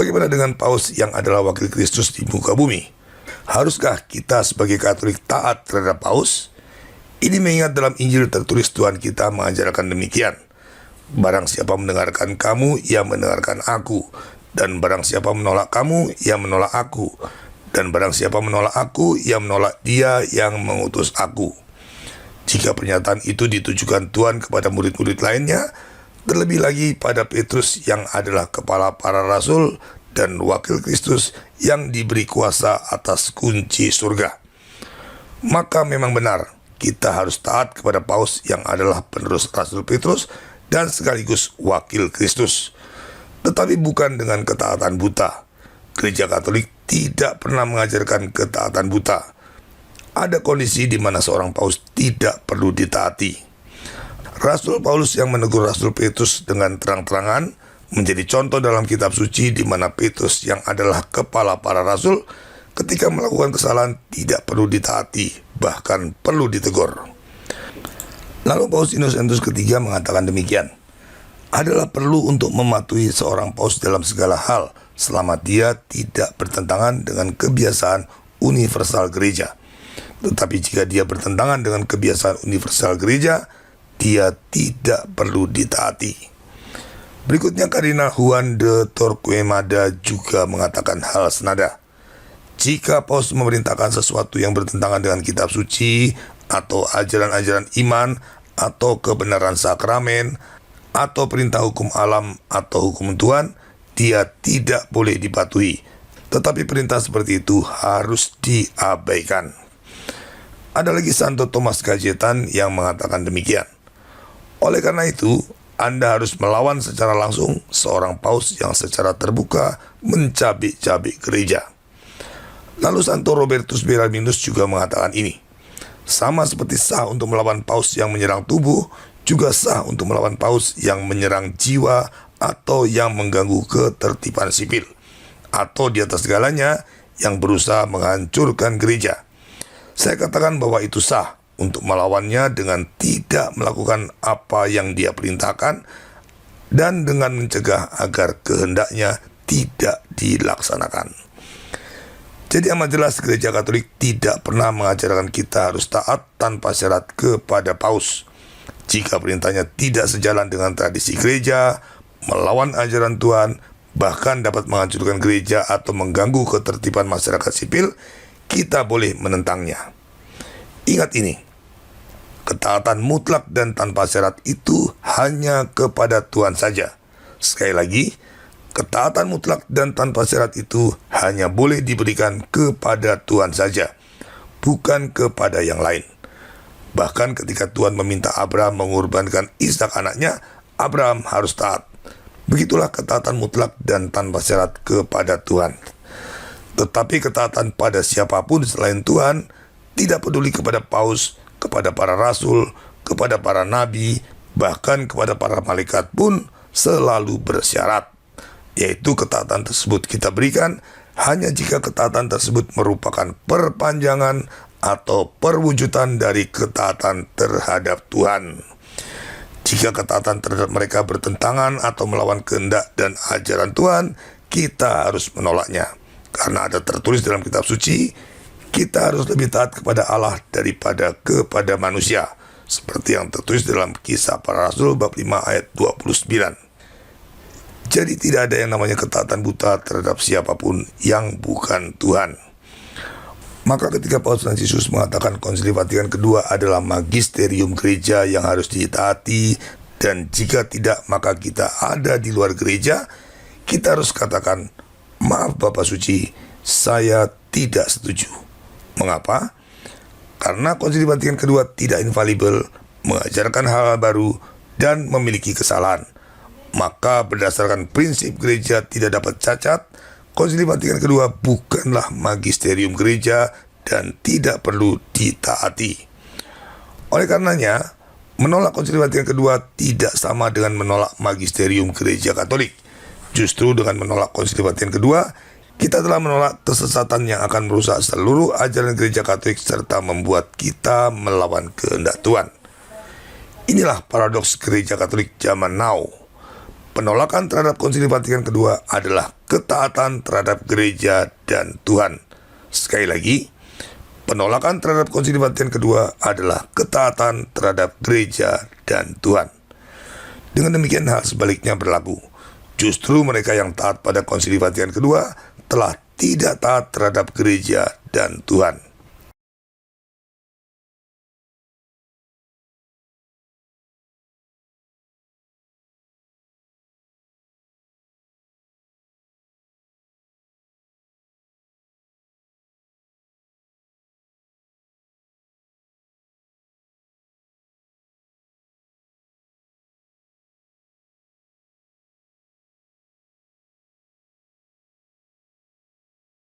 Bagaimana dengan Paus yang adalah wakil Kristus di muka bumi? Haruskah kita sebagai Katolik taat terhadap Paus? Ini mengingat dalam Injil tertulis Tuhan kita mengajarkan demikian. Barang siapa mendengarkan kamu, ia mendengarkan aku. Dan barang siapa menolak kamu, ia menolak aku. Dan barang siapa menolak aku, ia menolak dia yang mengutus aku. Jika pernyataan itu ditujukan Tuhan kepada murid-murid lainnya, terlebih lagi pada Petrus yang adalah kepala para rasul dan wakil Kristus yang diberi kuasa atas kunci surga, maka memang benar kita harus taat kepada Paus yang adalah penerus Rasul Petrus dan sekaligus wakil Kristus. Tetapi bukan dengan ketaatan buta. Gereja Katolik tidak pernah mengajarkan ketaatan buta. Ada kondisi di mana seorang Paus tidak perlu ditaati. Rasul Paulus yang menegur Rasul Petrus dengan terang-terangan menjadi contoh dalam kitab suci di mana Petrus yang adalah kepala para rasul ketika melakukan kesalahan tidak perlu ditaati, bahkan perlu ditegur. Lalu Paus Innocentus ketiga mengatakan demikian, adalah perlu untuk mematuhi seorang paus dalam segala hal selama dia tidak bertentangan dengan kebiasaan universal gereja. Tetapi jika dia bertentangan dengan kebiasaan universal gereja, dia tidak perlu ditaati. Berikutnya Kardinal Juan de Torquemada juga mengatakan hal senada. Jika paus memerintahkan sesuatu yang bertentangan dengan kitab suci, atau ajaran-ajaran iman, atau kebenaran sakramen, atau perintah hukum alam, atau hukum Tuhan, dia tidak boleh dipatuhi. Tetapi perintah seperti itu harus diabaikan. Ada lagi Santo Thomas Cajetan yang mengatakan demikian. Oleh karena itu, Anda harus melawan secara langsung seorang paus yang secara terbuka mencabik-cabik gereja. Lalu Santo Robertus Bellarminus juga mengatakan ini. Sama seperti sah untuk melawan paus yang menyerang tubuh, juga sah untuk melawan paus yang menyerang jiwa atau yang mengganggu ketertiban sipil, atau di atas segalanya yang berusaha menghancurkan gereja. Saya katakan bahwa itu sah untuk melawannya dengan tidak melakukan apa yang dia perintahkan dan dengan mencegah agar kehendaknya tidak dilaksanakan. Jadi amat jelas gereja Katolik tidak pernah mengajarkan kita harus taat tanpa syarat kepada paus. Jika perintahnya tidak sejalan dengan tradisi gereja, melawan ajaran Tuhan, bahkan dapat menghancurkan gereja atau mengganggu ketertiban masyarakat sipil, kita boleh menentangnya. Ingat ini, ketaatan mutlak dan tanpa syarat itu hanya kepada Tuhan saja. Sekali lagi, ketaatan mutlak dan tanpa syarat itu hanya boleh diberikan kepada Tuhan saja, bukan kepada yang lain. Bahkan ketika Tuhan meminta Abraham mengorbankan Ishak anaknya, Abraham harus taat. Begitulah ketaatan mutlak dan tanpa syarat kepada Tuhan. Tetapi ketaatan pada siapapun selain Tuhan, tidak peduli kepada paus, kepada para rasul, kepada para nabi, bahkan kepada para malaikat pun selalu bersyarat. Yaitu ketaatan tersebut kita berikan hanya jika ketaatan tersebut merupakan perpanjangan atau perwujudan dari ketaatan terhadap Tuhan. Jika ketaatan terhadap mereka bertentangan atau melawan kehendak dan ajaran Tuhan, kita harus menolaknya. Karena ada tertulis dalam kitab suci, kita harus lebih taat kepada Allah daripada kepada manusia, seperti yang tertulis dalam Kisah Para Rasul bab 5 ayat 29. Jadi tidak ada yang namanya ketaatan buta terhadap siapapun yang bukan Tuhan. Maka ketika Paus Fransisius mengatakan Konsili Vatikan kedua adalah magisterium gereja yang harus ditaati, dan jika tidak maka kita ada di luar gereja, kita harus katakan, maaf Bapak Suci, saya tidak setuju. Mengapa? Karena Konsili Vatikan kedua tidak infalibel, mengajarkan hal-hal baru, dan memiliki kesalahan. Maka berdasarkan prinsip gereja tidak dapat cacat, Konsili Vatikan kedua bukanlah magisterium gereja dan tidak perlu ditaati. Oleh karenanya, menolak Konsili Vatikan kedua tidak sama dengan menolak magisterium gereja Katolik. Justru dengan menolak Konsili Vatikan kedua, kita telah menolak kesesatan yang akan merusak seluruh ajaran gereja Katolik serta membuat kita melawan kehendak Tuhan. Inilah paradoks gereja Katolik zaman now. Penolakan terhadap Konsili Vatikan kedua adalah ketaatan terhadap gereja dan Tuhan. Sekali lagi, penolakan terhadap Konsili Vatikan kedua adalah ketaatan terhadap gereja dan Tuhan. Dengan demikian hal sebaliknya berlaku. Justru mereka yang taat pada Konsili Vatikan kedua telah tidak taat terhadap gereja dan Tuhan.